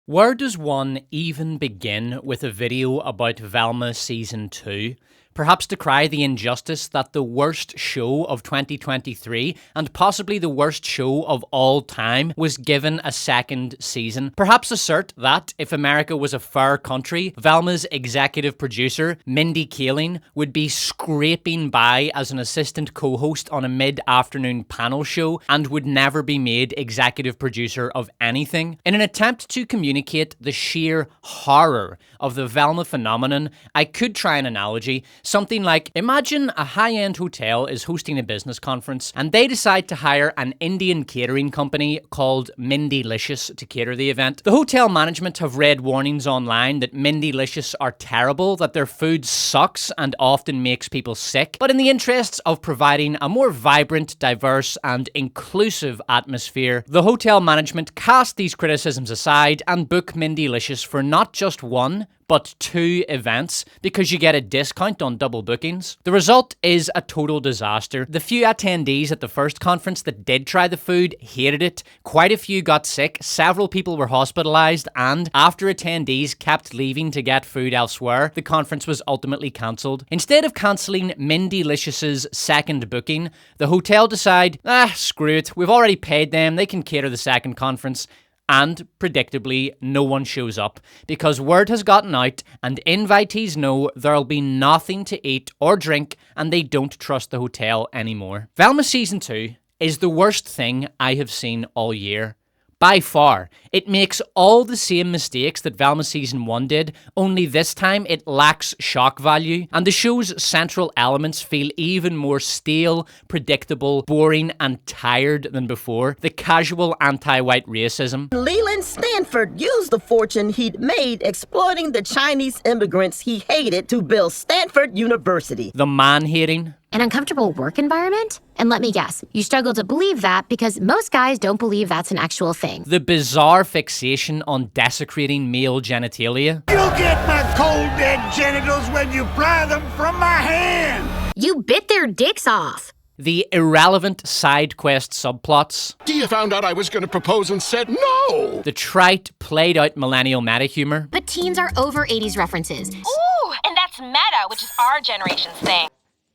Where does one even begin with a video about Velma Season 2? Perhaps decry the injustice that the worst show of 2023 and possibly the worst show of all time was given a second season. Perhaps assert that if America was a fair country, Velma's executive producer, Mindy Kaling, would be scraping by as an assistant co-host on a mid-afternoon panel show and would never be made executive producer of anything. In an attempt to communicate the sheer horror of the Velma phenomenon, I could try an analogy. Something like, imagine a high-end hotel is hosting a business conference and they decide to hire an Indian catering company called Mindylicious to cater the event. The hotel management have read warnings online that Mindylicious are terrible, that their food sucks and often makes people sick, but in the interests of providing a more vibrant, diverse and inclusive atmosphere, the hotel management cast these criticisms aside and book Mindylicious for not just one, but 2 events because you get a discount on double bookings. The result is a total disaster. The few attendees at the first conference that did try the food hated it. Quite a few got sick, several people were hospitalized, and after attendees kept leaving to get food elsewhere, the conference was ultimately cancelled. Instead of cancelling Mindylicious's second booking, the hotel decide, screw it, we've already paid them, they can cater the second conference. And, predictably, no one shows up because word has gotten out and invitees know there'll be nothing to eat or drink and they don't trust the hotel anymore. Velma Season 2 is the worst thing I have seen all year. By far. It makes all the same mistakes that Velma Season 1 did, only this time it lacks shock value, and the show's central elements feel even more stale, predictable, boring, and tired than before. The casual anti-white racism. Leland Stanford used the fortune he'd made exploiting the Chinese immigrants he hated to build Stanford University. The man-hating. An uncomfortable work environment? And let me guess, you struggle to believe that because most guys don't believe that's an actual thing. The bizarre fixation on desecrating male genitalia. You'll get my cold dead genitals when you pry them from my hand! You bit their dicks off! The irrelevant side quest subplots. You found out I was going to propose and said no! The trite, played-out millennial meta-humor. But teens are over 80s references. Ooh, and that's meta, which is our generation's thing.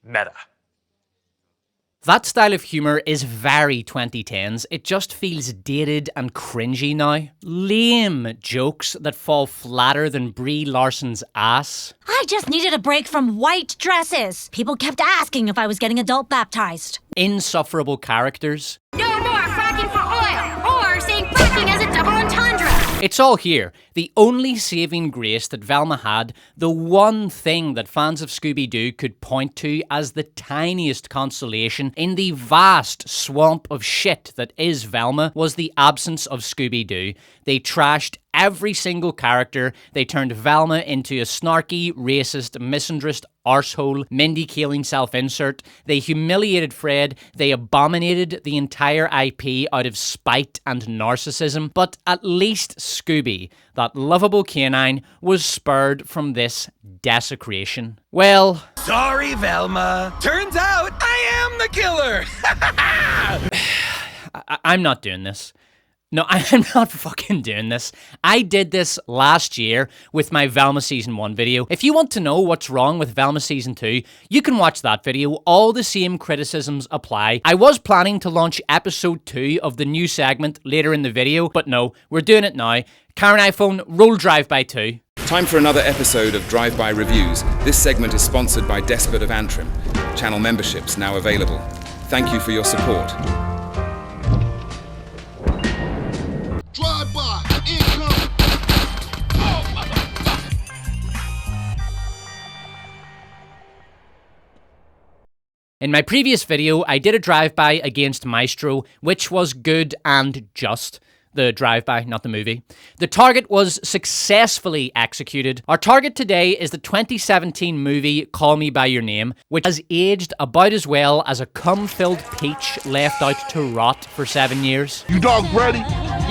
Meta. That style of humour is very 2010s. It just feels dated and cringy now. Lame jokes that fall flatter than Brie Larson's ass. I just needed a break from white dresses. People kept asking if I was getting adult baptized. Insufferable characters. No more fracking for oil, or saying fracking as a double entendre. It's all here. The only saving grace that Velma had, the one thing that fans of Scooby-Doo could point to as the tiniest consolation in the vast swamp of shit that is Velma, was the absence of Scooby-Doo. They trashed every single character. They turned Velma into a snarky, racist, misandrist arsehole, Mindy Kaling self-insert. They humiliated Fred. They abominated the entire IP out of spite and narcissism. But at least Scooby, that lovable canine, was spared from this desecration. Well... Sorry, Velma. Turns out I am the killer! I'm not doing this. No, I'm not fucking doing this. I did this last year with my Velma Season 1 video. If you want to know what's wrong with Velma Season 2, you can watch that video. All the same criticisms apply. I was planning to launch episode 2 of the new segment later in the video, but no, we're doing it now. Karen iPhone, roll Drive-By 2. Time for another episode of Drive-By Reviews. This segment is sponsored by Despot of Antrim. Channel memberships now available. Thank you for your support. Drive-by, incoming! Oh, motherfucker! In my previous video, I did a drive-by against Maestro, which was good and just. The drive-by, not the movie. The target was successfully executed. Our target today is the 2017 movie Call Me By Your Name, which has aged about as well as a cum-filled peach left out to rot for 7 years. You dog ready?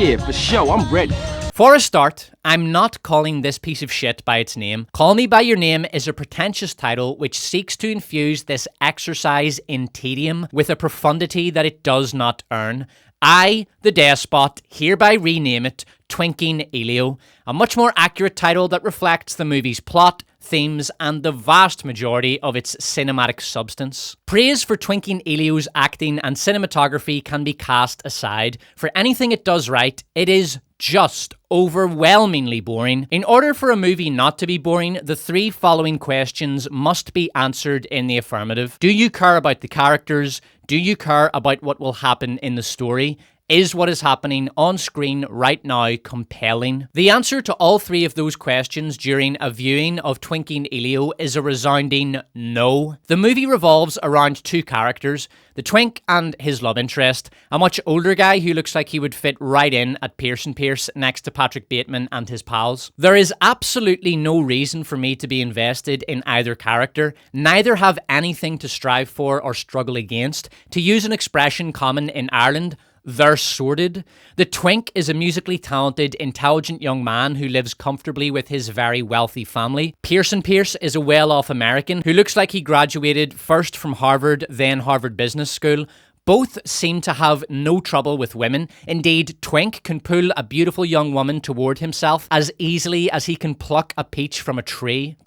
Yeah, for sure, I'm ready. For a start, I'm not calling this piece of shit by its name. Call Me By Your Name is a pretentious title which seeks to infuse this exercise in tedium with a profundity that it does not earn. I, the Despot, hereby rename it Twinking Elio, a much more accurate title that reflects the movie's plot, themes, and the vast majority of its cinematic substance. Praise for Twinking Elio's acting and cinematography can be cast aside. For anything it does right, it is just overwhelmingly boring. In order for a movie not to be boring, the 3 following questions must be answered in the affirmative. Do you care about the characters? Do you care about what will happen in the story? Is what is happening on screen right now compelling? The answer to all 3 of those questions during a viewing of Twinking Elio is a resounding no. The movie revolves around 2 characters, the twink and his love interest, a much older guy who looks like he would fit right in at Pearson Pierce next to Patrick Bateman and his pals. There is absolutely no reason for me to be invested in either character. Neither have anything to strive for or struggle against. To use an expression common in Ireland, they're sordid. The twink is a musically talented, intelligent young man who lives comfortably with his very wealthy family. Pearson Pierce is a well-off American who looks like he graduated first from Harvard, then Harvard Business School. Both seem to have no trouble with women. Indeed, Twink can pull a beautiful young woman toward himself as easily as he can pluck a peach from a tree.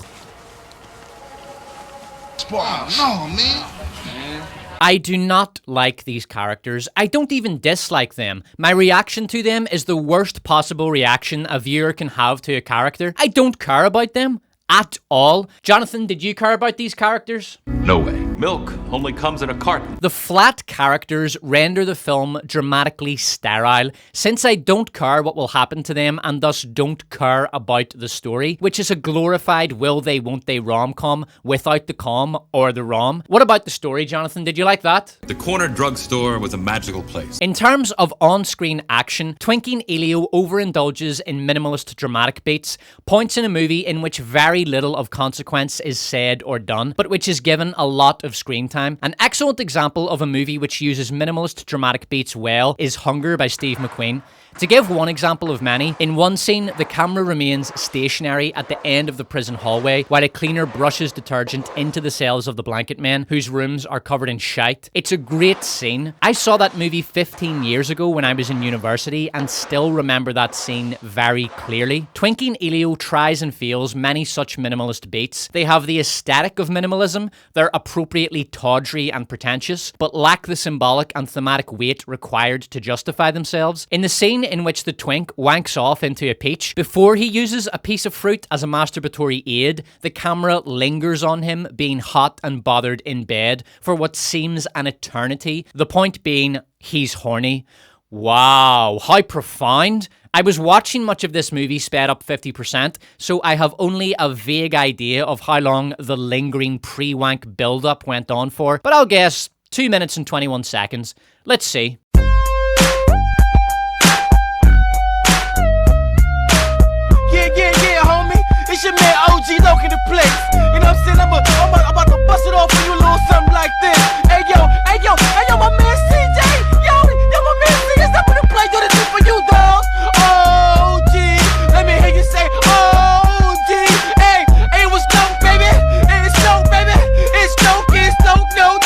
Oh, no, man. I do not like these characters. I don't even dislike them. My reaction to them is the worst possible reaction a viewer can have to a character. I don't care about them at all. Jonathan, did you care about these characters? No way. Milk only comes in a carton. The flat characters render the film dramatically sterile, since I don't care what will happen to them and thus don't care about the story, which is a glorified will they won't they rom-com without the com or the rom. What about the story, Jonathan? Did you like that? The corner drugstore was a magical place. In terms of on-screen action, Twinking Elio overindulges in minimalist dramatic beats, points in a movie in which very little of consequence is said or done, but which is given a lot of screen time. An excellent example of a movie which uses minimalist dramatic beats well is Hunger by Steve McQueen. To give one example of many, in one scene, the camera remains stationary at the end of the prison hallway while a cleaner brushes detergent into the cells of the blanket men, whose rooms are covered in shite. It's a great scene. I saw that movie 15 years ago when I was in university and still remember that scene very clearly. Twinking Elio tries and fails many such minimalist beats. They have the aesthetic of minimalism, they're appropriately tawdry and pretentious, but lack the symbolic and thematic weight required to justify themselves. In the scene in which the twink wanks off into a peach, before he uses a piece of fruit as a masturbatory aid, the camera lingers on him being hot and bothered in bed for what seems an eternity. The point being, he's horny. Wow, how profound. I was watching much of this movie sped up 50%, so I have only a vague idea of how long the lingering pre-wank build-up went on for, but I'll guess 2 minutes and 21 seconds. Let's see. Yeah, homie. It's your man OG Loke in the place. You know what I'm saying? I'm about to bust it off for you a little something like this. Hey yo, my man CJ. Yo, my man CJ. It's up in the play. Do this shit for you, dog. OG. Let me hear you say OG. Hey, what's dope, baby? Hey, it's dope, baby. It's dope, no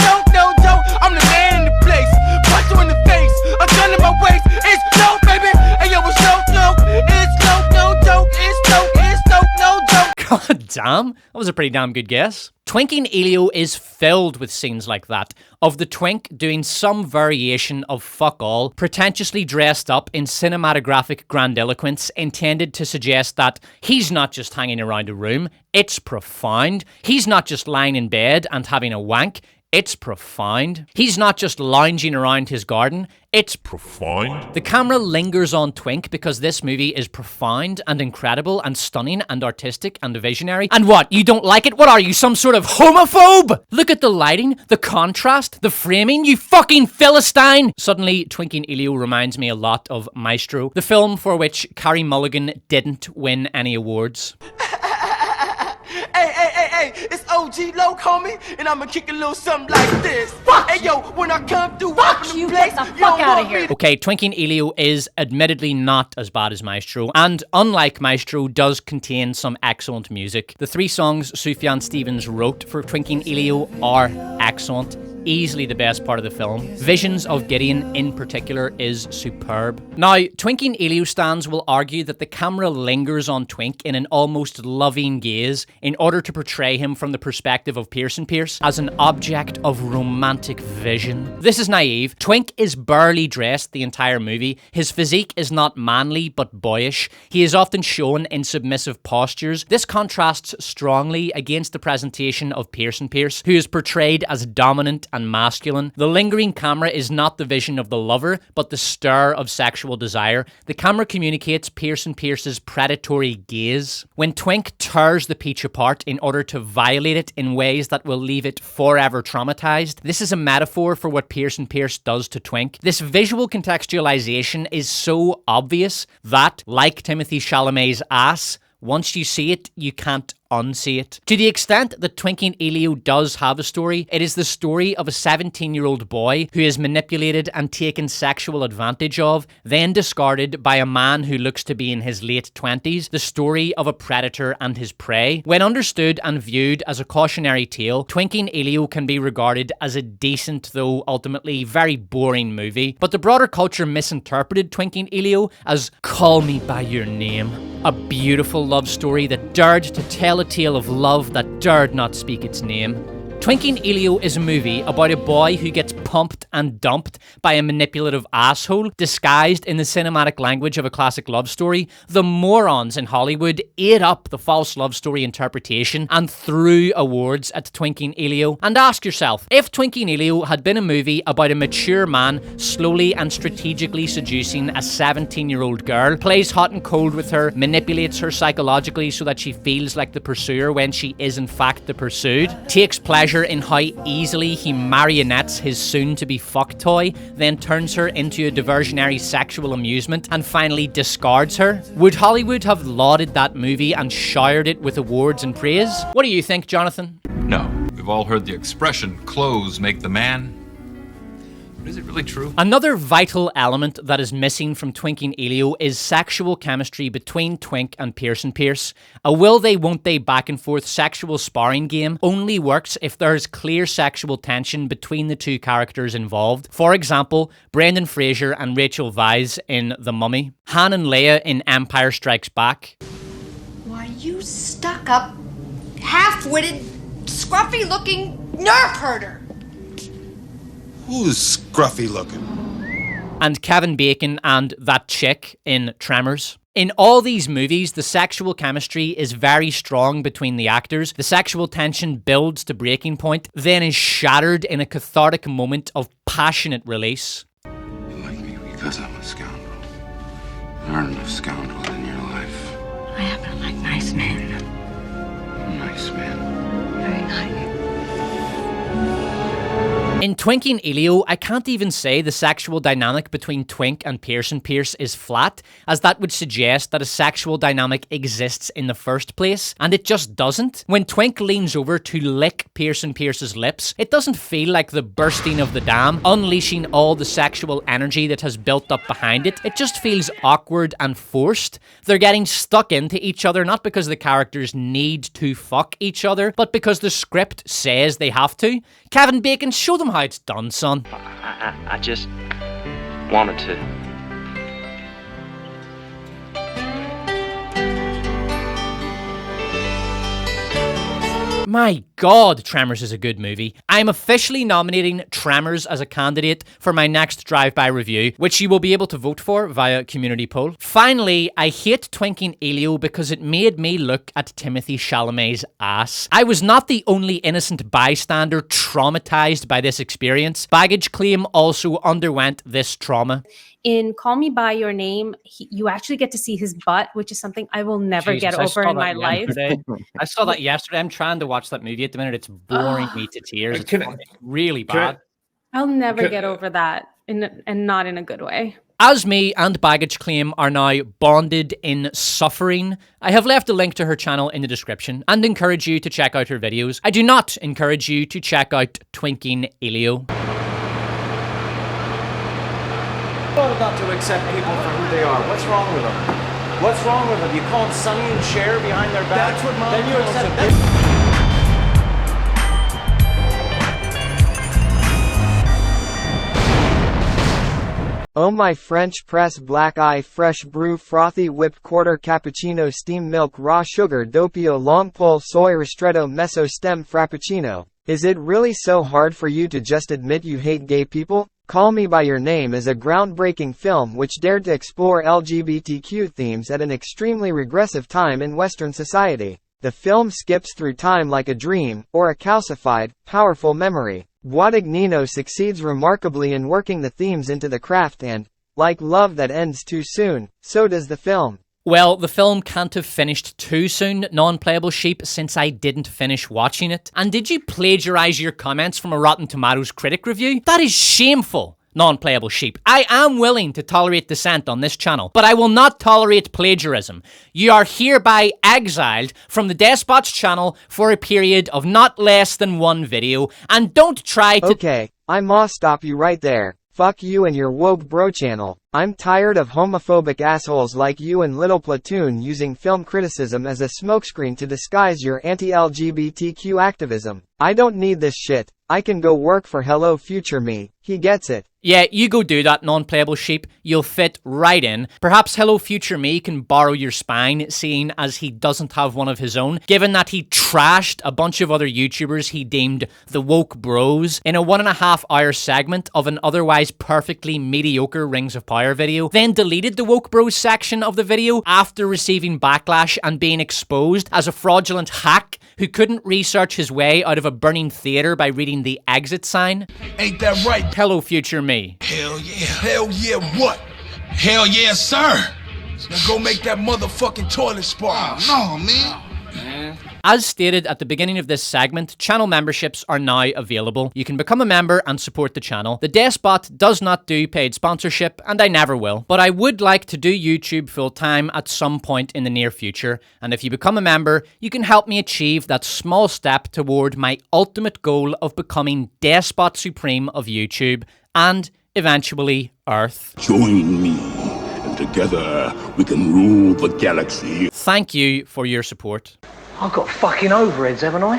joke. I'm the man in the place. Punch you in the face. A gun in my waist. It's dope, baby. Hey, yo, it's dope. It's dope, no joke. It's dope, no joke. God damn, that was a pretty damn good guess. Twinking Elio is filled with scenes like that, of the twink doing some variation of fuck all, pretentiously dressed up in cinematographic grandiloquence intended to suggest that he's not just hanging around a room, it's profound. He's not just lying in bed and having a wank, it's profound. He's not just lounging around his garden, it's profound. The camera lingers on Twink because this movie is profound and incredible and stunning and artistic and visionary. And what, you don't like it? What are you, some sort of homophobe? Look at the lighting, the contrast, the framing, you fucking Philistine! Suddenly, Twinking Elio reminds me a lot of Maestro, the film for which Carrie Mulligan didn't win any awards. Hey, it's OG Loke, homie, and I'ma kick a little something like this. Hey, yo, when I come through, Fuck you, get the fuck out of here. Okay, Twinking Elio is admittedly not as bad as Maestro, and unlike Maestro, does contain some excellent music. The 3 songs Sufjan Stevens wrote for Twinking Elio are excellent. easily the best part of the film. Visions of Gideon in particular is superb. Now, Twinking Elio stands will argue that the camera lingers on Twink in an almost loving gaze in order to portray him from the perspective of Pearson Pierce as an object of romantic vision. This is naive. Twink is barely dressed the entire movie. His physique is not manly but boyish. He is often shown in submissive postures. This contrasts strongly against the presentation of Pearson Pierce, who is portrayed as dominant and masculine. The lingering camera is not the vision of the lover, but the stir of sexual desire. The camera communicates Pearson Pierce's predatory gaze. When Twink tears the peach apart in order to violate it in ways that will leave it forever traumatized, this is a metaphor for what Pearson Pierce does to Twink. This visual contextualization is so obvious that, like Timothée Chalamet's ass, once you see it, you can't unsee it. To the extent that Twinking Elio does have a story, it is the story of a 17-year-old boy who is manipulated and taken sexual advantage of, then discarded by a man who looks to be in his late 20s, the story of a predator and his prey. When understood and viewed as a cautionary tale, Twinking Elio can be regarded as a decent, though ultimately very boring movie, but the broader culture misinterpreted Twinking Elio as Call Me By Your Name, a beautiful love story that dared to tell a tale of love that dared not speak its name. Twinking Elio is a movie about a boy who gets pumped and dumped by a manipulative asshole, disguised in the cinematic language of a classic love story. The morons in Hollywood ate up the false love story interpretation and threw awards at Twinking Elio. And ask yourself, if Twinking Elio had been a movie about a mature man slowly and strategically seducing a 17-year-old girl, plays hot and cold with her, manipulates her psychologically so that she feels like the pursuer when she is in fact the pursued, takes pleasure in how easily he marionettes his soon-to-be fuck toy, then turns her into a diversionary sexual amusement, and finally discards her, would Hollywood have lauded that movie and showered it with awards and praise? What do you think, Jonathan? No. We've all heard the expression, clothes make the man. But is it really true? Another vital element that is missing from Twinking Elio is sexual chemistry between Twink and Pearson Pierce. A will they won't they back and forth sexual sparring game only works if there is clear sexual tension between the two characters involved. For example, Brendan Fraser and Rachel Weisz in The Mummy, Han and Leia in Empire Strikes Back. Why, you stuck-up, half-witted, scruffy-looking nerve herder! Who's scruffy looking? And Kevin Bacon and that chick in Tremors. In all these movies, the sexual chemistry is very strong between the actors. The sexual tension builds to breaking point, then is shattered in a cathartic moment of passionate release. You like me because I'm a scoundrel. There aren't enough scoundrels in your life. I happen to like nice men. Nice man. Very nice. In Twinking Elio, I can't even say the sexual dynamic between Twink and Pearson Pierce is flat, as that would suggest that a sexual dynamic exists in the first place, and it just doesn't. When Twink leans over to lick Pearson Pierce's lips, it doesn't feel like the bursting of the dam, unleashing all the sexual energy that has built up behind it. It just feels awkward and forced. They're getting stuck into each other not because the characters need to fuck each other, but because the script says they have to. Kevin Bacon, show them how it's done, son. I just wanted to. My God, Tremors is a good movie. I'm officially nominating Tremors as a candidate for my next drive-by review, which you will be able to vote for via community poll. Finally, I hate Twinking Elio because it made me look at Timothée Chalamet's ass. I was not the only innocent bystander traumatized by this experience. Baggage Claim also underwent this trauma. In Call Me By Your Name, you actually get to see his butt, which is something I will never get over in my life. I saw that yesterday. I'm trying to watch that movie at the minute. It's boring me to tears. It's really bad. I'll never get over that, and not in a good way. As me and Baggage Claim are now bonded in suffering, I have left a link to her channel in the description and encourage you to check out her videos. I do not encourage you to check out Twinking Elio. Not to accept people for who they are. What's wrong with them? What's wrong with them? You call them Sonny and Cher behind their back? That's what Mom then you accept them. Oh my French press black eye fresh brew frothy whipped quarter cappuccino steam milk raw sugar doppio long pole soy ristretto meso stem frappuccino. Is it really so hard for you to just admit you hate gay people? Call Me by Your Name is a groundbreaking film which dared to explore LGBTQ themes at an extremely regressive time in Western society. The film skips through time like a dream, or a calcified, powerful memory. Guadagnino succeeds remarkably in working the themes into the craft and, like love that ends too soon, so does the film. Well, the film can't have finished too soon, Non-Playable Sheep, since I didn't finish watching it. And did you plagiarize your comments from a Rotten Tomatoes critic review? That is shameful. Non-Playable Sheep. I am willing to tolerate dissent on this channel, but I will not tolerate plagiarism. You are hereby exiled from the Despot's channel for a period of not less than one video, and don't try to— Okay, I must stop you right there. Fuck you and your woke bro channel. I'm tired of homophobic assholes like you and Little Platoon using film criticism as a smokescreen to disguise your anti-LGBTQ activism. I don't need this shit. I can go work for Hello Future Me. He gets it. Yeah, you go do that, Non-Playable Sheep. You'll fit right in. Perhaps Hello Future Me can borrow your spine, seeing as he doesn't have one of his own, given that he trashed a bunch of other YouTubers he deemed the woke bros in a 1.5 hour segment of an otherwise perfectly mediocre Rings of Power video, then deleted the woke bros section of the video after receiving backlash and being exposed as a fraudulent hack who couldn't research his way out of a burning theater by reading the exit sign. Ain't that right? Hello Future Me. Hell yeah. Hell yeah what? Hell yeah, sir. Now go make that motherfucking toilet spark. No, man. As stated at the beginning of this segment, channel memberships are now available. You can become a member and support the channel. The Despot does not do paid sponsorship, and I never will. But I would like to do YouTube full-time at some point in the near future, and if you become a member, you can help me achieve that small step toward my ultimate goal of becoming Despot Supreme of YouTube, and eventually Earth. Join me, and together we can rule the galaxy. Thank you for your support. I've got fucking overheads, haven't I?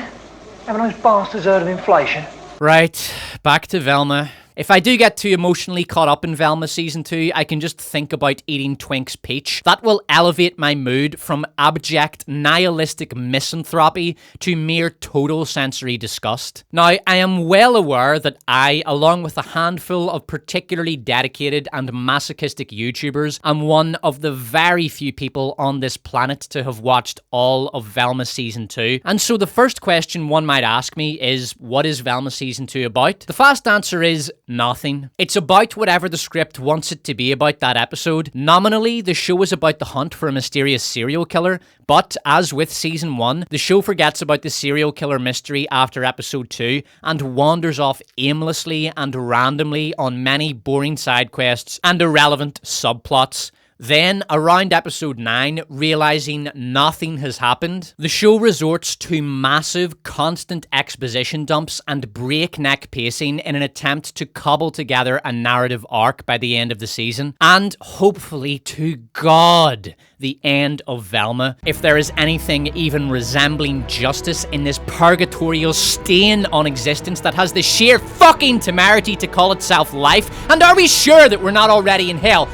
Haven't those bastards heard of inflation? Right, back to Velma. If I do get too emotionally caught up in Velma Season 2, I can just think about eating Twink's peach. That will elevate my mood from abject, nihilistic misanthropy to mere total sensory disgust. Now, I am well aware that I, along with a handful of particularly dedicated and masochistic YouTubers, am one of the very few people on this planet to have watched all of Velma Season 2. And so the first question one might ask me is, what is Velma Season 2 about? The fast answer is nothing. It's about whatever the script wants it to be about that episode. Nominally, the show is about the hunt for a mysterious serial killer, but as with Season 1, the show forgets about the serial killer mystery after Episode 2 and wanders off aimlessly and randomly on many boring side quests and irrelevant subplots. Then, around Episode 9, realizing nothing has happened, the show resorts to massive, constant exposition dumps and breakneck pacing in an attempt to cobble together a narrative arc by the end of the season, and hopefully, to God, the end of Velma. If there is anything even resembling justice in this purgatorial stain on existence that has the sheer fucking temerity to call itself life, and are we sure that we're not already in hell?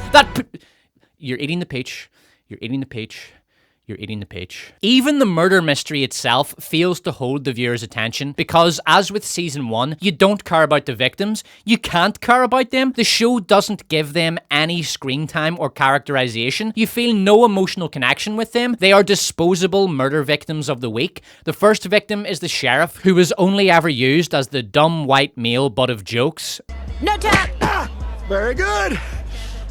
You're eating the peach. You're eating the peach. You're eating the peach. Even the murder mystery itself fails to hold the viewer's attention because, as with Season 1, you don't care about the victims. You can't care about them. The show doesn't give them any screen time or characterization. You feel no emotional connection with them. They are disposable murder victims of the week. The first victim is the sheriff, who was only ever used as the dumb white male butt of jokes. No tap! Very good!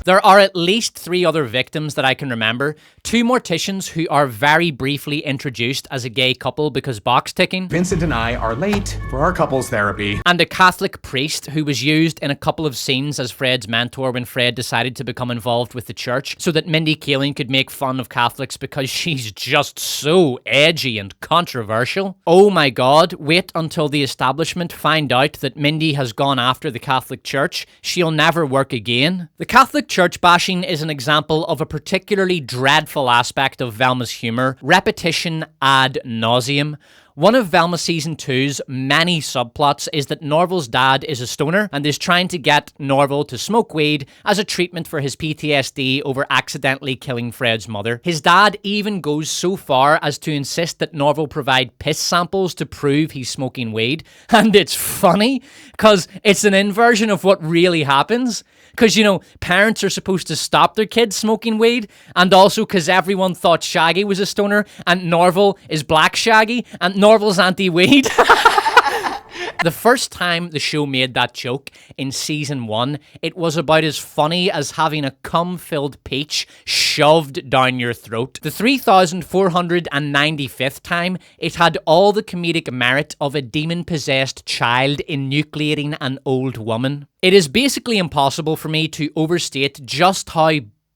There are at least 3 other victims that I can remember. 2 morticians who are very briefly introduced as a gay couple because box ticking. Vincent and I are late for our couples therapy. And a Catholic priest who was used in a couple of scenes as Fred's mentor when Fred decided to become involved with the church so that Mindy Kaling could make fun of Catholics because she's just so edgy and controversial. Oh my God, wait until the establishment find out that Mindy has gone after the Catholic Church. She'll never work again. The Catholic Church church bashing is an example of a particularly dreadful aspect of Velma's humour, repetition ad nauseum. One of Velma Season 2's many subplots is that Norval's dad is a stoner and is trying to get Norval to smoke weed as a treatment for his PTSD over accidentally killing Fred's mother. His dad even goes so far as to insist that Norval provide piss samples to prove he's smoking weed. And it's funny, because it's an inversion of what really happens. Because, you know, parents are supposed to stop their kids smoking weed, and also because everyone thought Shaggy was a stoner, and Norval is Black Shaggy, and Norval's anti-weed. The first time the show made that joke in season 1, it was about as funny as having a cum-filled peach shoved down your throat. The 3,495th time, it had all the comedic merit of a demon-possessed child enucleating an old woman. It is basically impossible for me to overstate just how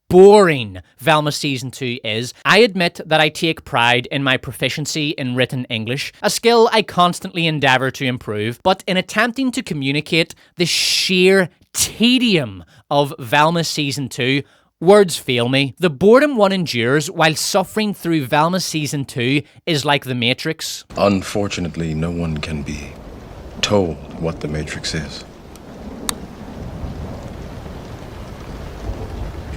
boring Velma Season 2 is. I admit that I take pride in my proficiency in written English, a skill I constantly endeavour to improve, but in attempting to communicate the sheer tedium of Velma Season 2, words fail me. The boredom one endures while suffering through Velma Season 2 is like the Matrix. Unfortunately, no one can be told what the Matrix is.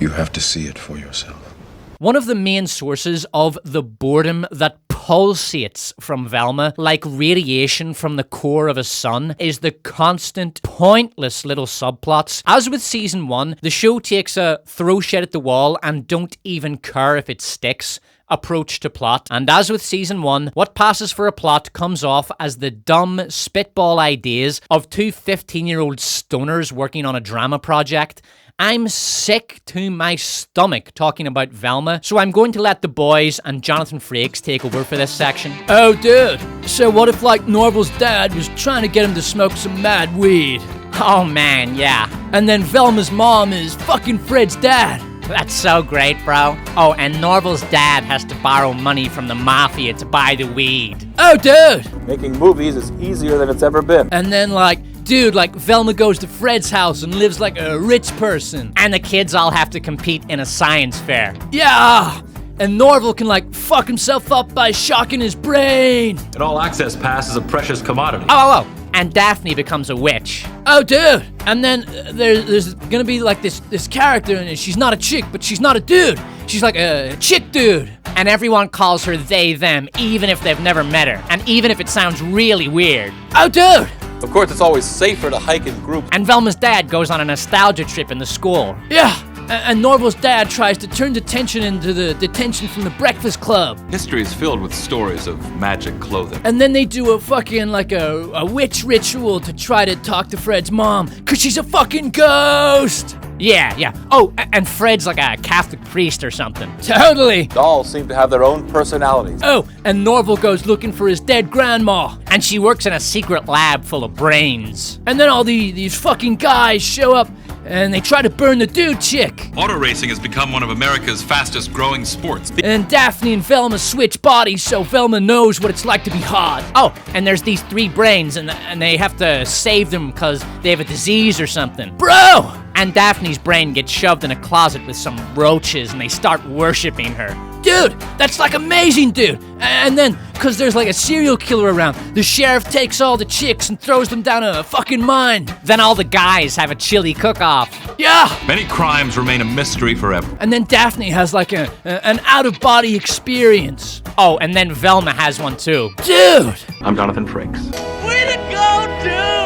You have to see it for yourself. One of the main sources of the boredom that pulsates from Velma, like radiation from the core of a sun, is the constant, pointless little subplots. As with season 1, the show takes a throw shit at the wall and don't even care if it sticks approach to plot. And as with season 1, what passes for a plot comes off as the dumb spitball ideas of two 15-year-old stoners working on a drama project. I'm sick to my stomach talking about Velma, so I'm going to let the boys and Jonathan Frakes take over for this section. Oh, dude. So what if, like, Norval's dad was trying to get him to smoke some mad weed? Oh, man, yeah. And then Velma's mom is fucking Fred's dad. That's so great, bro. Oh, and Norval's dad has to borrow money from the mafia to buy the weed. Oh, dude. Making movies is easier than it's ever been. And then, like, dude, like, Velma goes to Fred's house and lives like a rich person. And the kids all have to compete in a science fair. Yeah! And Norval can, like, fuck himself up by shocking his brain. An all-access pass is a precious commodity. Oh. And Daphne becomes a witch. Oh, dude! And then there's gonna be, like, this character, and she's not a chick, but she's not a dude. She's like a chick dude. And everyone calls her they, them, even if they've never met her. And even if it sounds really weird. Oh, dude! Of course, it's always safer to hike in groups. And Velma's dad goes on a nostalgia trip in the school. Yeah! And Norval's dad tries to turn detention into the detention from the Breakfast Club. History is filled with stories of magic clothing. And then they do a fucking, like, a witch ritual to try to talk to Fred's mom, cause she's a fucking ghost! Yeah. Oh, and Fred's like a Catholic priest or something. Totally! Dolls seem to have their own personalities. Oh, and Norval goes looking for his dead grandma. And she works in a secret lab full of brains. And then all these fucking guys show up, and they try to burn the dude chick. Auto racing has become one of America's fastest growing sports. And Daphne and Velma switch bodies so Velma knows what it's like to be hot. Oh, and there's these 3 brains, and they have to save them because they have a disease or something. Bro! And Daphne's brain gets shoved in a closet with some roaches, and they start worshipping her. Dude, that's like amazing, dude. And then, cause there's like a serial killer around, the sheriff takes all the chicks and throws them down a fucking mine. Then all the guys have a chili cook-off. Yeah! Many crimes remain a mystery forever. And then Daphne has like an out-of-body experience. Oh, and then Velma has one too. Dude! I'm Jonathan Frakes. Way to go, dude!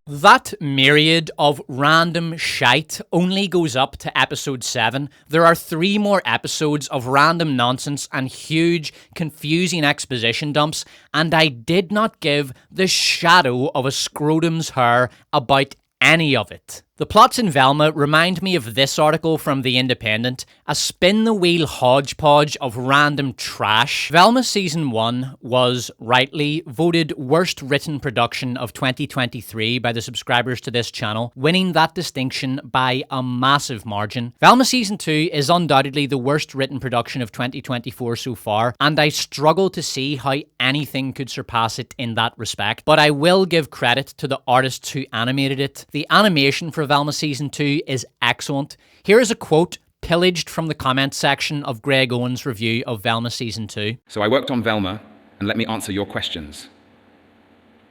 That myriad of random shite only goes up to episode 7. There are 3 more episodes of random nonsense and huge, confusing exposition dumps, and I did not give the shadow of a scrotum's hair about any of it. The plots in Velma remind me of this article from The Independent, a spin-the-wheel hodgepodge of random trash. Velma Season 1 was, rightly, voted worst written production of 2023 by the subscribers to this channel, winning that distinction by a massive margin. Velma Season 2 is undoubtedly the worst written production of 2024 so far, and I struggle to see how anything could surpass it in that respect, but I will give credit to the artists who animated it. The animation for for Velma Season 2 is excellent. Here is a quote pillaged from the comments section of Greg Owen's review of Velma Season 2. So I worked on Velma, and let me answer your questions.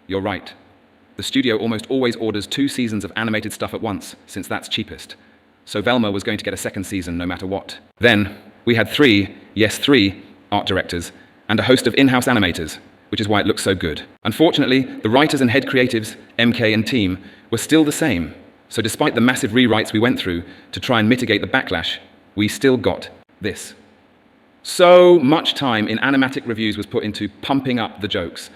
You're right. The studio almost always orders 2 seasons of animated stuff at once, since that's cheapest. So Velma was going to get a second season no matter what. Then, we had 3 art directors, and a host of in-house animators, which is why it looks so good. Unfortunately, the writers and head creatives, MK and team, were still the same. So despite the massive rewrites we went through to try and mitigate the backlash, we still got this. So much time in animatic reviews was put into pumping up the jokes.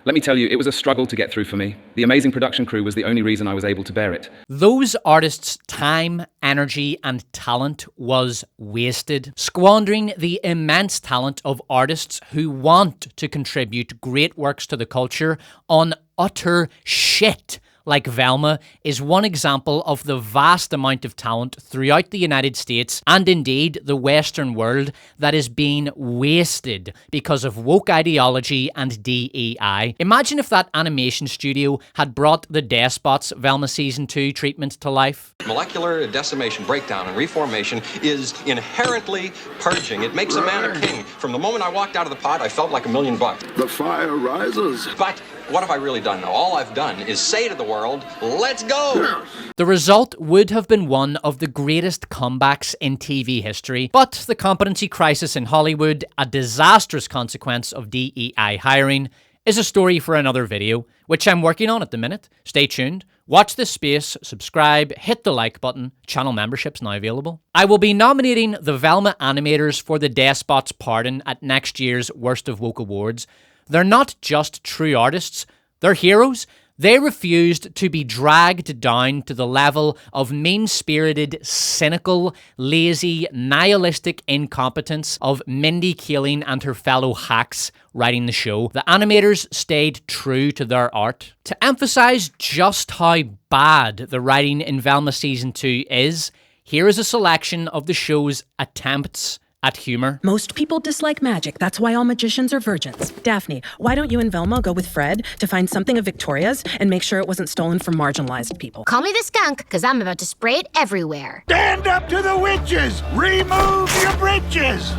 Let me tell you, it was a struggle to get through for me. The amazing production crew was the only reason I was able to bear it. Those artists' time, energy, and talent was wasted, squandering the immense talent of artists who want to contribute great works to the culture on utter shit. Like Velma is one example of the vast amount of talent throughout the United States and indeed the Western world that is being wasted because of woke ideology and DEI. Imagine if that animation studio had brought the Despot's Velma Season 2 treatment to life. Molecular decimation, breakdown, and reformation is inherently purging. It makes a man a king. From the moment I walked out of the pod, I felt like $1,000,000. The fire rises. But what have I really done now? All I've done is say to the world, let's go! The result would have been one of the greatest comebacks in TV history, but the competency crisis in Hollywood, a disastrous consequence of DEI hiring, is a story for another video, which I'm working on at the minute. Stay tuned, watch this space, subscribe, hit the like button, channel membership's now available. I will be nominating the Velma animators for the Despot's Pardon at next year's Worst of Woke Awards. They're not just true artists, they're heroes. They refused to be dragged down to the level of mean-spirited, cynical, lazy, nihilistic incompetence of Mindy Kaling and her fellow hacks writing the show. The animators stayed true to their art. To emphasize just how bad the writing in Velma Season 2 is, here is a selection of the show's attempts at humor. Most people dislike magic. That's why all magicians are virgins. Daphne, why don't you and Velma go with Fred to find something of Victoria's and make sure it wasn't stolen from marginalized people? Call me the skunk, because I'm about to spray it everywhere. Stand up to the witches! Remove your britches!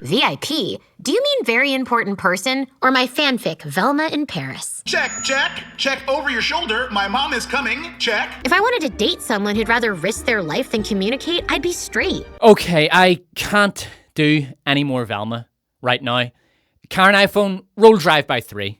VIP? Do you mean very important person? Or my fanfic, Velma in Paris? Check, check. Check over your shoulder. My mom is coming. Check. If I wanted to date someone who'd rather risk their life than communicate, I'd be straight. Okay, I can't do any more Velma right now. Karen iPhone, roll Drive by 3.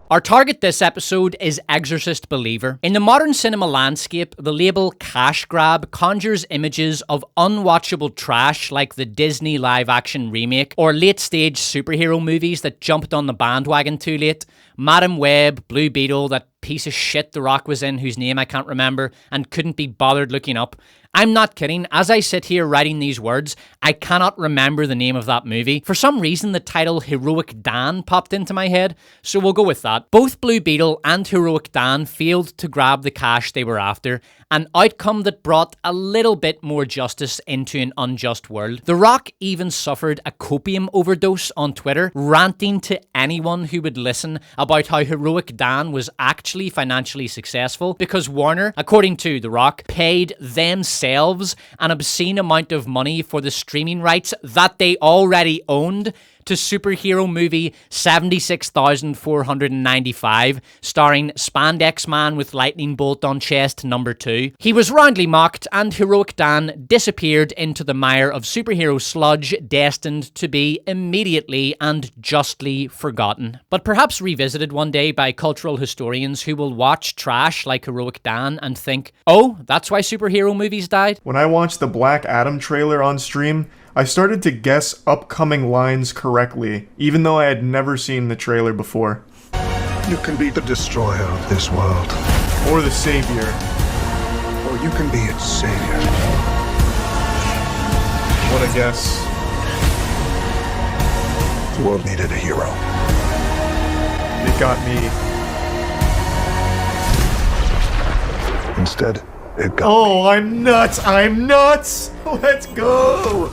Our target this episode is Exorcist Believer. In the modern cinema landscape, the label cash grab conjures images of unwatchable trash like the Disney live-action remake or late-stage superhero movies that jumped on the bandwagon too late. Madam Web, Blue Beetle, that piece of shit The Rock was in whose name I can't remember and couldn't be bothered looking up. I'm not kidding. As I sit here writing these words, I cannot remember the name of that movie. For some reason, the title Heroic Dan popped into my head, so we'll go with that. Both Blue Beetle and Heroic Dan failed to grab the cash they were after, an outcome that brought a little bit more justice into an unjust world. The Rock even suffered a copium overdose on Twitter, ranting to anyone who would listen about how Heroic Dan was actually financially successful because Warner, according to The Rock, paid themselves an obscene amount of money for the streaming rights that they already owned to superhero movie 76,495, starring Spandex Man with lightning bolt on chest #2. He was roundly mocked, and Heroic Dan disappeared into the mire of superhero sludge, destined to be immediately and justly forgotten. But perhaps revisited one day by cultural historians who will watch trash like Heroic Dan and think, oh, that's why superhero movies died? When I watched the Black Adam trailer on stream, I started to guess upcoming lines correctly, even though I had never seen the trailer before. You can be the destroyer of this world. Or the savior. Or you can be its savior. What a guess. The world needed a hero. It got me. Instead, it got me. I'm nuts! I'm nuts! Let's go!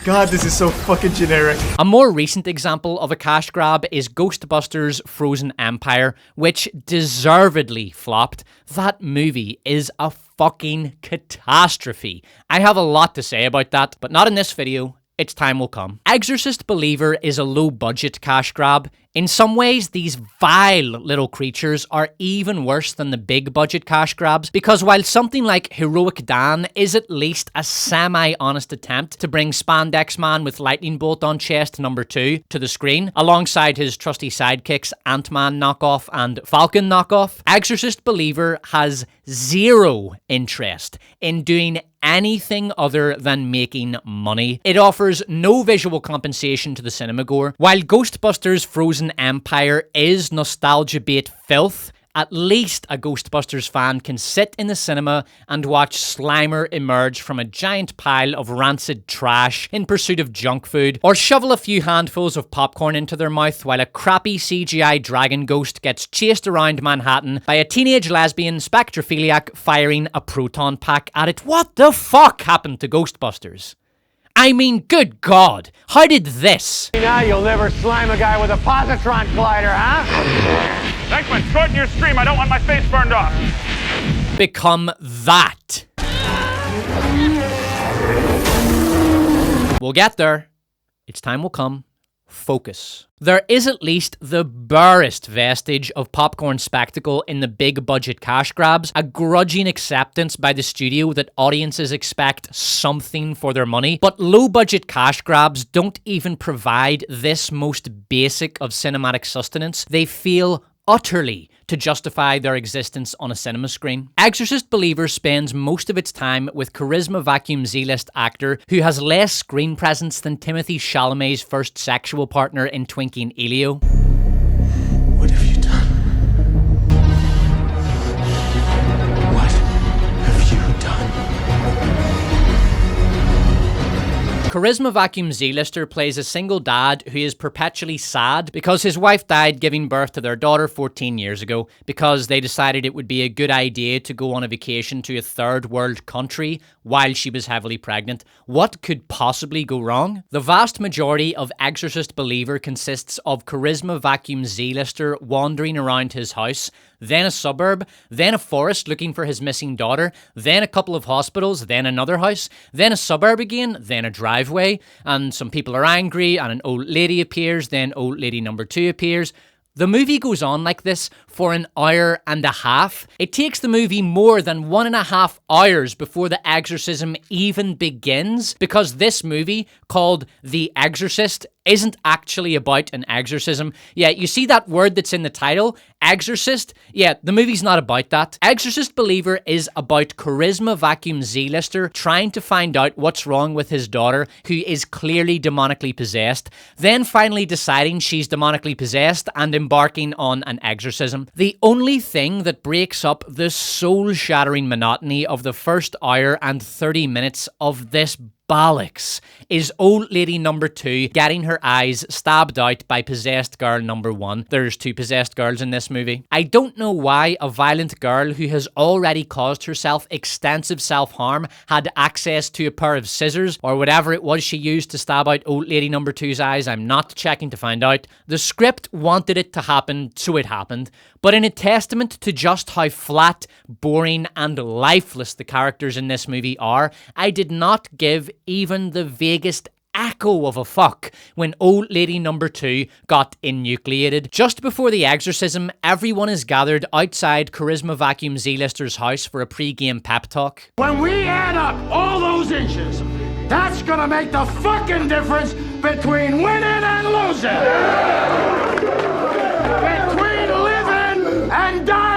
God, this is so fucking generic. A more recent example of a cash grab is Ghostbusters Frozen Empire, which deservedly flopped. That movie is a fucking catastrophe. I have a lot to say about that, but not in this video. Its time will come. Exorcist Believer is a low-budget cash grab. In some ways, these vile little creatures are even worse than the big-budget cash grabs, because while something like Heroic Dan is at least a semi-honest attempt to bring Spandex Man with Lightning Bolt on chest #2 to the screen, alongside his trusty sidekicks Ant-Man knockoff and Falcon knockoff, Exorcist Believer has zero interest in doing anything other than making money. It offers no visual compensation to the cinemagoer. While Ghostbusters Frozen Empire is nostalgia bait filth, at least a Ghostbusters fan can sit in the cinema and watch Slimer emerge from a giant pile of rancid trash in pursuit of junk food, or shovel a few handfuls of popcorn into their mouth while a crappy CGI dragon ghost gets chased around Manhattan by a teenage lesbian spectrophiliac firing a proton pack at it. What the fuck happened to Ghostbusters? I mean, good God, how did this? Now you'll never slime a guy with a positron collider, huh? Venkman, shorten your stream. I don't want my face burned off. Become that? We'll get there. Its time will come. Focus. There is at least the barest vestige of popcorn spectacle in the big budget cash grabs, a grudging acceptance by the studio that audiences expect something for their money, but low budget cash grabs don't even provide this most basic of cinematic sustenance. They feel utterly to justify their existence on a cinema screen. Exorcist Believer spends most of its time with charisma vacuum Z-list actor who has less screen presence than Timothée Chalamet's first sexual partner in Twinking, Elio. What have you done? What have you done? Charisma Vacuum Z-lister plays a single dad who is perpetually sad because his wife died giving birth to their daughter 14 years ago, because they decided it would be a good idea to go on a vacation to a third world country while she was heavily pregnant. What could possibly go wrong? The vast majority of Exorcist Believer consists of Charisma Vacuum Z-lister wandering around his house, then a suburb, then a forest looking for his missing daughter, then a couple of hospitals, then another house, then a suburb again, then a driveway, and some people are angry, and an old lady appears, then old lady #2 appears. The movie goes on like this for an hour and a half. It takes the movie more than 1.5 hours before the exorcism even begins, because this movie, called The Exorcist, isn't actually about an exorcism. Yeah, you see that word that's in the title? Exorcist? Yeah, the movie's not about that. Exorcist Believer is about Charisma Vacuum Z-lister trying to find out what's wrong with his daughter, who is clearly demonically possessed, then finally deciding she's demonically possessed and embarking on an exorcism. The only thing that breaks up the soul-shattering monotony of the first hour and 30 minutes of this bollocks is old lady #2 getting her eyes stabbed out by possessed girl #1. There's 2 possessed girls in this movie. I don't know why a violent girl who has already caused herself extensive self-harm had access to a pair of scissors or whatever it was she used to stab out old lady #2's eyes. I'm not checking to find out. The script wanted it to happen, so it happened. But in a testament to just how flat, boring, and lifeless the characters in this movie are, I did not give even the vaguest echo of a fuck when old lady #2 got enucleated. Just before the exorcism, everyone is gathered outside Charisma Vacuum Z-lister's house for a pre-game pep talk. When we add up all those inches, that's gonna make the fucking difference between winning and losing. Between living and dying.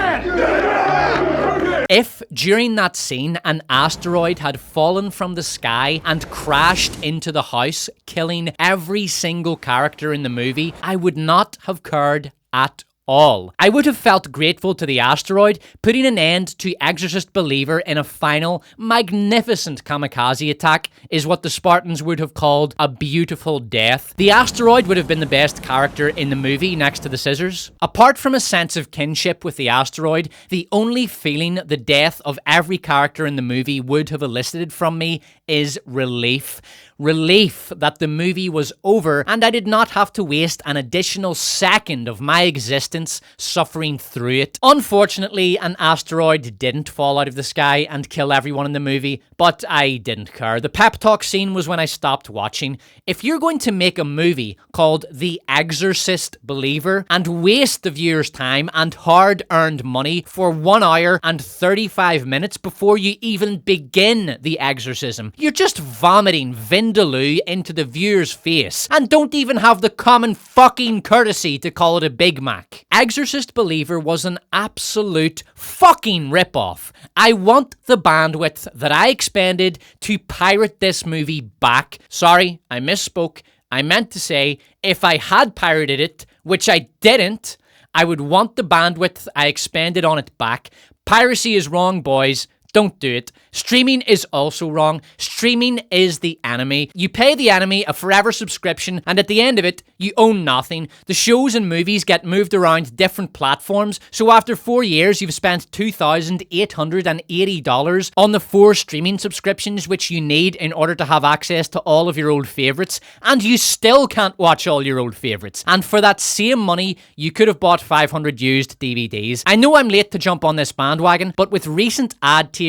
If, during that scene, an asteroid had fallen from the sky and crashed into the house, killing every single character in the movie, I would not have cared at all. I would have felt grateful to the asteroid, putting an end to Exorcist Believer in a final, magnificent kamikaze attack is what the Spartans would have called a beautiful death. The asteroid would have been the best character in the movie next to the scissors. Apart from a sense of kinship with the asteroid, the only feeling the death of every character in the movie would have elicited from me is relief. Relief that the movie was over and I did not have to waste an additional second of my existence suffering through it. Unfortunately, an asteroid didn't fall out of the sky and kill everyone in the movie, but I didn't care. The pep talk scene was when I stopped watching. If you're going to make a movie called The Exorcist Believer and waste the viewer's time and hard-earned money for 1 hour and 35 minutes before you even begin the exorcism, you're just vomiting Vindaloo into the viewer's face and don't even have the common fucking courtesy to call it a Big Mac. Exorcist Believer was an absolute fucking ripoff. I want the bandwidth that I expended to pirate this movie back. Sorry, I misspoke. I meant to say, if I had pirated it, which I didn't, I would want the bandwidth I expended on it back. Piracy is wrong, boys. Don't do it. Streaming is also wrong. Streaming is the enemy. You pay the enemy a forever subscription, and at the end of it, you own nothing. The shows and movies get moved around different platforms, so after 4 years, you've spent $2,880 on the 4 streaming subscriptions which you need in order to have access to all of your old favourites, and you still can't watch all your old favourites. And for that same money, you could have bought 500 used DVDs. I know I'm late to jump on this bandwagon, but with recent ad tiers,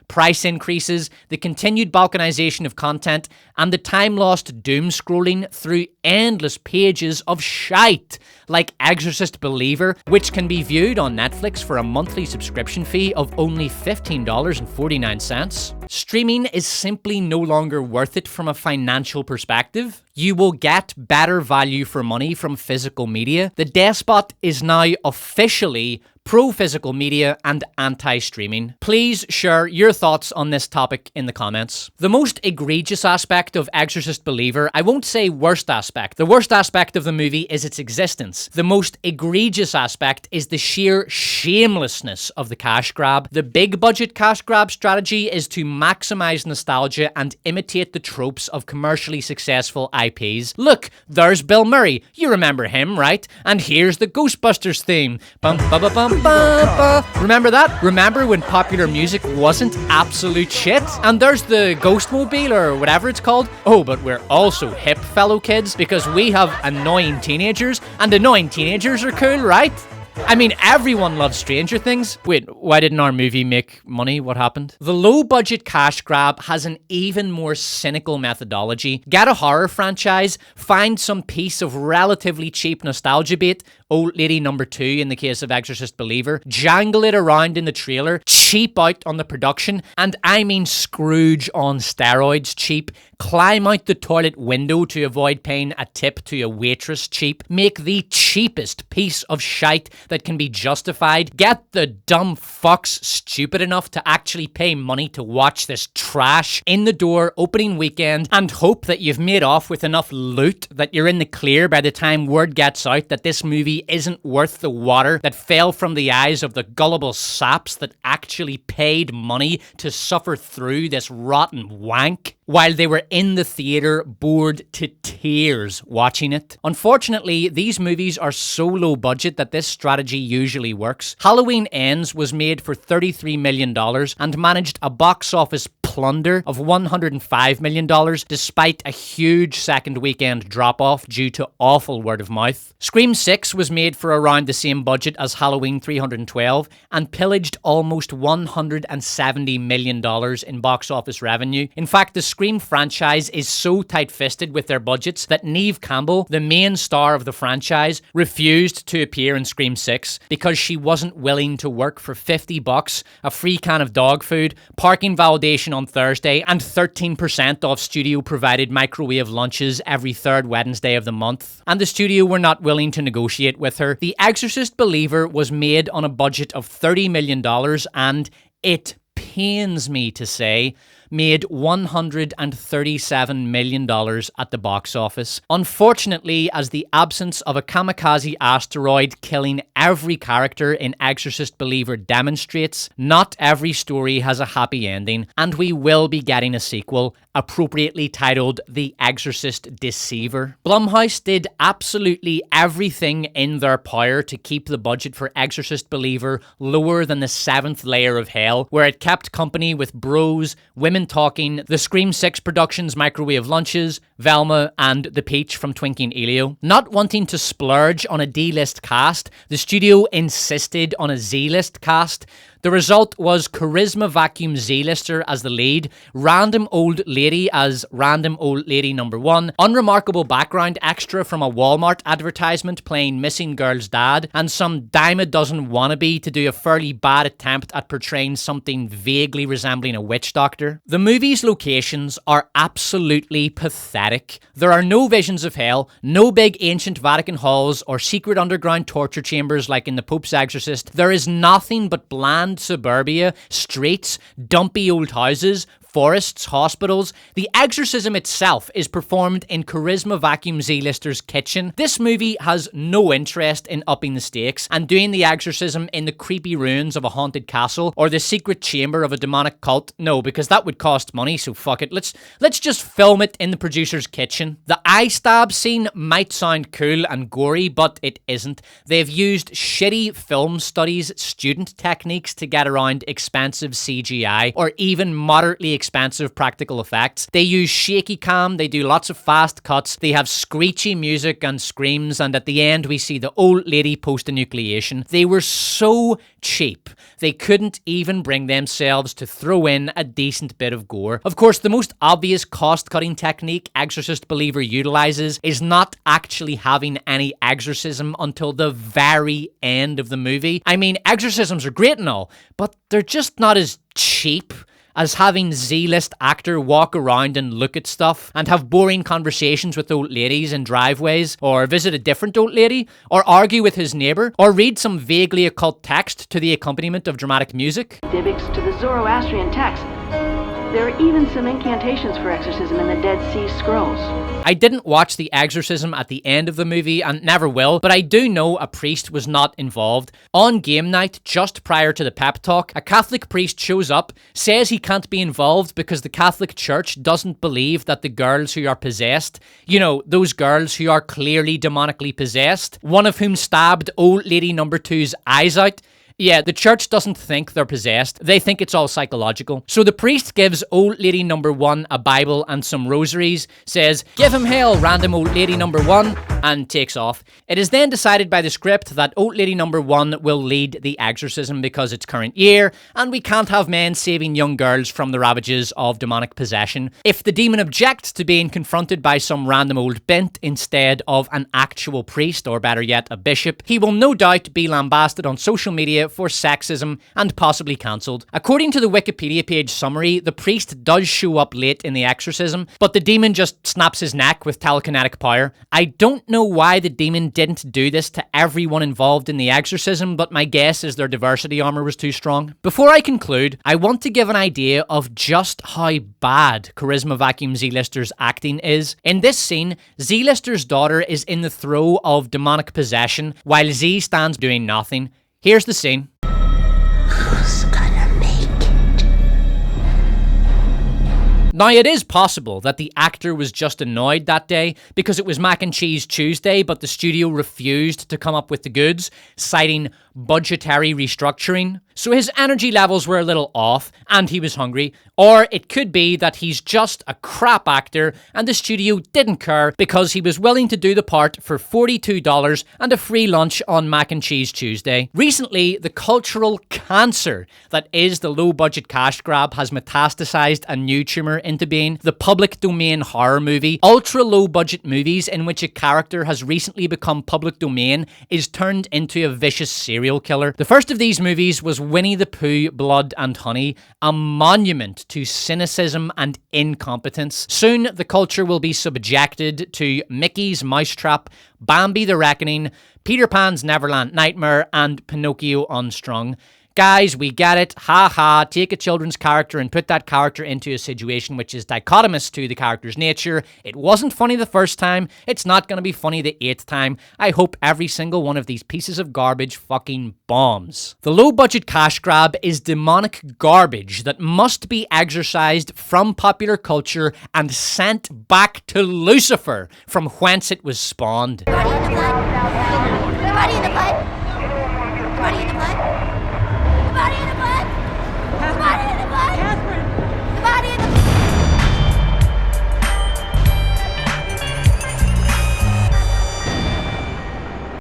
price increases, the continued balkanization of content, and the time lost doom scrolling through endless pages of shite like Exorcist Believer, which can be viewed on Netflix for a monthly subscription fee of only $15.49. Streaming is simply no longer worth it from a financial perspective. You will get better value for money from physical media. The Despot is now officially pro-physical media and anti-streaming. Please share your thoughts on this topic in the comments. The most egregious aspect of Exorcist Believer, I won't say worst aspect. The worst aspect of the movie is its existence. The most egregious aspect is the sheer shamelessness of the cash grab. The big budget cash grab strategy is to maximize nostalgia and imitate the tropes of commercially successful IPs. Look, there's Bill Murray. You remember him, right? And here's the Ghostbusters theme. Bum, ba, ba, bum. Remember that? Remember when popular music wasn't absolute shit? And there's the Ghostmobile or whatever it's called. Oh, but we're also hip, fellow kids, because we have annoying teenagers, and annoying teenagers are cool, right? I mean, everyone loves Stranger Things. Wait, why didn't our movie make money? What happened? The low-budget cash grab has an even more cynical methodology. Get a horror franchise, find some piece of relatively cheap nostalgia bait, Old Lady Number 2 in the case of Exorcist Believer, jangle it around in the trailer, cheap out on the production, and I mean Scrooge on steroids cheap, climb out the toilet window to avoid paying a tip to a waitress cheap, make the cheapest piece of shite that can be justified, get the dumb fucks stupid enough to actually pay money to watch this trash in the door opening weekend, and hope that you've made off with enough loot that you're in the clear by the time word gets out that this movie isn't worth the water that fell from the eyes of the gullible saps that actually paid money to suffer through this rotten wank while they were in the theater bored to tears watching it. Unfortunately, these movies are so low budget that this strategy usually works. Halloween Ends was made for $33 million and managed a box office plunder of $105 million despite a huge second weekend drop-off due to awful word of mouth. Scream 6 was made for around the same budget as Halloween 312 and pillaged almost $170 million in box office revenue. In fact, the Scream franchise is so tight-fisted with their budgets that Neve Campbell, the main star of the franchise, refused to appear in Scream 6 because she wasn't willing to work for $50, a free can of dog food, parking validation on Thursday, and 13% off studio-provided microwave lunches every third Wednesday of the month. And the studio were not willing to negotiate with her. The Exorcist Believer was made on a budget of $30 million, and it pains me to say, made $137 million at the box office. Unfortunately, as the absence of a kamikaze asteroid killing every character in Exorcist Believer demonstrates, not every story has a happy ending, and we will be getting a sequel, appropriately titled The Exorcist Deceiver. Blumhouse did absolutely everything in their power to keep the budget for Exorcist Believer lower than the 7th layer of hell, where it kept company with Bros, Women Talking, the Scream 6 Productions Microwave Lunches, Velma, and The Peach from Twinking Elio. Not wanting to splurge on a D-list cast, the studio insisted on a Z-list cast. The result was Charisma Vacuum Z-lister as the lead, random old lady as random old lady number 1, unremarkable background extra from a Walmart advertisement playing missing girl's dad, and some dime a dozen wannabe to do a fairly bad attempt at portraying something vaguely resembling a witch doctor. The movie's locations are absolutely pathetic. There are no visions of hell, no big ancient Vatican halls or secret underground torture chambers like in The Pope's Exorcist. There is nothing but bland suburbia, streets, dumpy old houses, forests, hospitals. The exorcism itself is performed in Charisma Vacuum Z-lister's kitchen. This movie has no interest in upping the stakes and doing the exorcism in the creepy ruins of a haunted castle or the secret chamber of a demonic cult. No, because that would cost money, so fuck it. Let's just film it in the producer's kitchen. The eye stab scene might sound cool and gory, but it isn't. They've used shitty film studies student techniques to get around expensive CGI or even moderately expensive practical effects. They use shaky cam, they do lots of fast cuts, they have screechy music and screams, and at the end we see the old lady post-enucleation. They were so cheap, they couldn't even bring themselves to throw in a decent bit of gore. Of course, the most obvious cost-cutting technique Exorcist Believer utilizes is not actually having any exorcism until the very end of the movie. I mean, exorcisms are great and all, but they're just not as cheap as having Z-list actor walk around and look at stuff and have boring conversations with old ladies in driveways, or visit a different old lady, or argue with his neighbour, or read some vaguely occult text to the accompaniment of dramatic music. Divics to the Zoroastrian text. There are even some incantations for exorcism in the Dead Sea Scrolls. I didn't watch the exorcism at the end of the movie and never will, but I do know a priest was not involved. On game night, just prior to the pep talk, a Catholic priest shows up, says he can't be involved because the Catholic Church doesn't believe that the girls who are possessed, you know, those girls who are clearly demonically possessed, one of whom stabbed old lady number 2's eyes out. Yeah, the church doesn't think they're possessed. They think it's all psychological. So the priest gives old lady number 1 a Bible and some rosaries, says, "Give him hell, random old lady number 1, and takes off. It is then decided by the script that old lady number 1 will lead the exorcism because it's current year, and we can't have men saving young girls from the ravages of demonic possession. If the demon objects to being confronted by some random old bent instead of an actual priest, or better yet, a bishop, he will no doubt be lambasted on social media for sexism and possibly cancelled." According to the Wikipedia page summary, the priest does show up late in the exorcism, but the demon just snaps his neck with telekinetic power. I don't know why the demon didn't do this to everyone involved in the exorcism, but my guess is their diversity armor was too strong. Before I conclude, I want to give an idea of just how bad Charisma Vacuum Z-lister's acting is. In this scene, Z-lister's daughter is in the throe of demonic possession, while Z stands doing nothing. Here's the scene. Who's gonna make it? Now, it is possible that the actor was just annoyed that day because it was Mac and Cheese Tuesday, but the studio refused to come up with the goods, citing budgetary restructuring. So his energy levels were a little off, and he was hungry. Or it could be that he's just a crap actor, and the studio didn't care because he was willing to do the part for $42 and a free lunch on Mac and Cheese Tuesday. Recently, the cultural cancer that is the low-budget cash grab has metastasized a new tumor into being the public domain horror movie. Ultra-low-budget movies in which a character has recently become public domain is turned into a vicious serial killer. The first of these movies was Winnie the Pooh, Blood and Honey, a monument to cynicism and incompetence. Soon, the culture will be subjected to Mickey's Mousetrap, Bambi the Reckoning, Peter Pan's Neverland Nightmare, and Pinocchio Unstrung. guys, we get it. Ha ha. Take a children's character and put that character into a situation which is dichotomous to the character's nature. It wasn't funny the first time. It's not going to be funny the 8th time. I hope every single one of these pieces of garbage fucking bombs. The low-budget cash grab is demonic garbage that must be exorcised from popular culture and sent back to Lucifer, from whence it was spawned. Body in the blood. The body in the blood. The body in the blood. The body in the blood. The body in the blood. The body in the blood.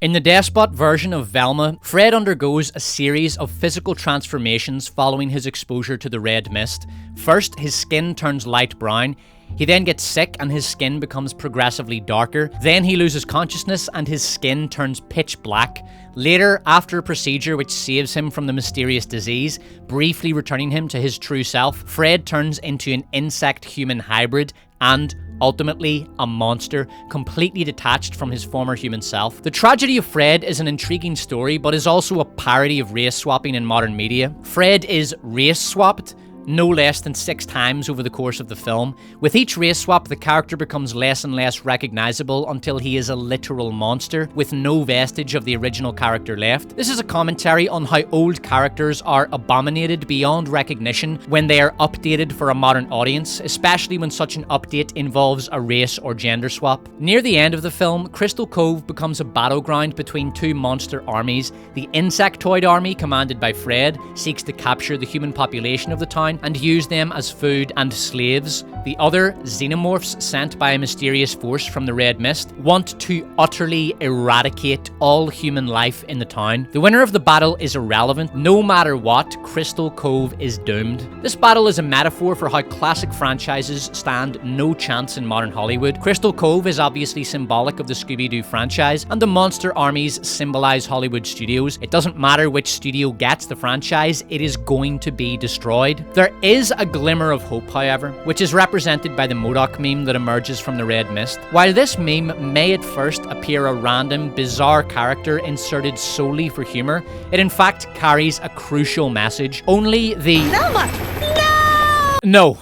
In the Despot version of Velma, Fred undergoes a series of physical transformations following his exposure to the red mist. First, his skin turns light brown. He then gets sick and his skin becomes progressively darker. Then he loses consciousness and his skin turns pitch black. Later, after a procedure which saves him from the mysterious disease, briefly returning him to his true self, Fred turns into an insect-human hybrid and, ultimately, a monster, completely detached from his former human self. The Tragedy of Fred is an intriguing story, but is also a parody of race swapping in modern media. Fred is race swapped no less than 6 times over the course of the film. With each race swap, the character becomes less and less recognizable until he is a literal monster, with no vestige of the original character left. This is a commentary on how old characters are abominated beyond recognition when they are updated for a modern audience, especially when such an update involves a race or gender swap. Near the end of the film, Crystal Cove becomes a battleground between 2 monster armies. The Insectoid army, commanded by Fred, seeks to capture the human population of the town and use them as food and slaves. The other, xenomorphs sent by a mysterious force from the red mist, want to utterly eradicate all human life in the town. The winner of the battle is irrelevant. No matter what, Crystal Cove is doomed. This battle is a metaphor for how classic franchises stand no chance in modern Hollywood. Crystal Cove is obviously symbolic of the Scooby-Doo franchise, and the monster armies symbolize Hollywood studios. It doesn't matter which studio gets the franchise, it is going to be destroyed. There is a glimmer of hope, however, which is represented by the MODOK meme that emerges from the red mist. While this meme may at first appear a random, bizarre character inserted solely for humor, it in fact carries a crucial message. Only the— Velma! No! No.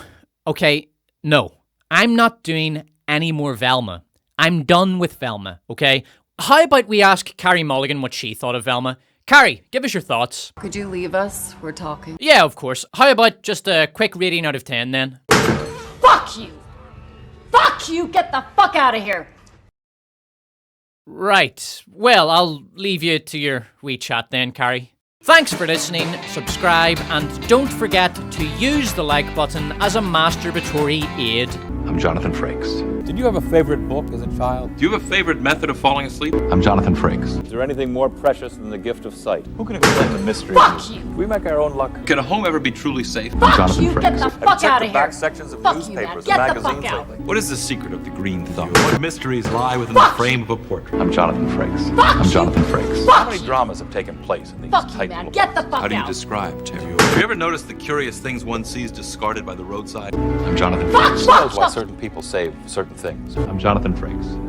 Okay, no. I'm not doing any more Velma. I'm done with Velma, okay? How about we ask Carrie Mulligan what she thought of Velma? Carrie, give us your thoughts. Could you leave us? We're talking. Yeah, of course. How about just a quick rating out of 10 then? Fuck you! Fuck you! Get the fuck out of here! Right. Well, I'll leave you to your wee chat then, Carrie. Thanks for listening, subscribe, and don't forget to use the like button as a masturbatory aid. I'm Jonathan Frakes. Did you have a favorite book as a child? Do you have a favorite method of falling asleep? I'm Jonathan Frakes. Is there anything more precious than the gift of sight? Who can explain the mystery? Fuck you! We make our own luck. Can a home ever be truly safe? Fuck you! Get the fuck out of here! Back sections of newspapers and magazines lately. What is the secret of the green thumb? What mysteries lie within the frame of a portrait? I'm Jonathan Frakes. I'm Jonathan Frakes. How many dramas have taken place in these tight little Get the fuck out! How do you describe terror? Have you ever noticed the curious things one sees discarded by the roadside? I'm Jonathan Frakes. Who knows why certain people say certain things? I'm Jonathan Frakes.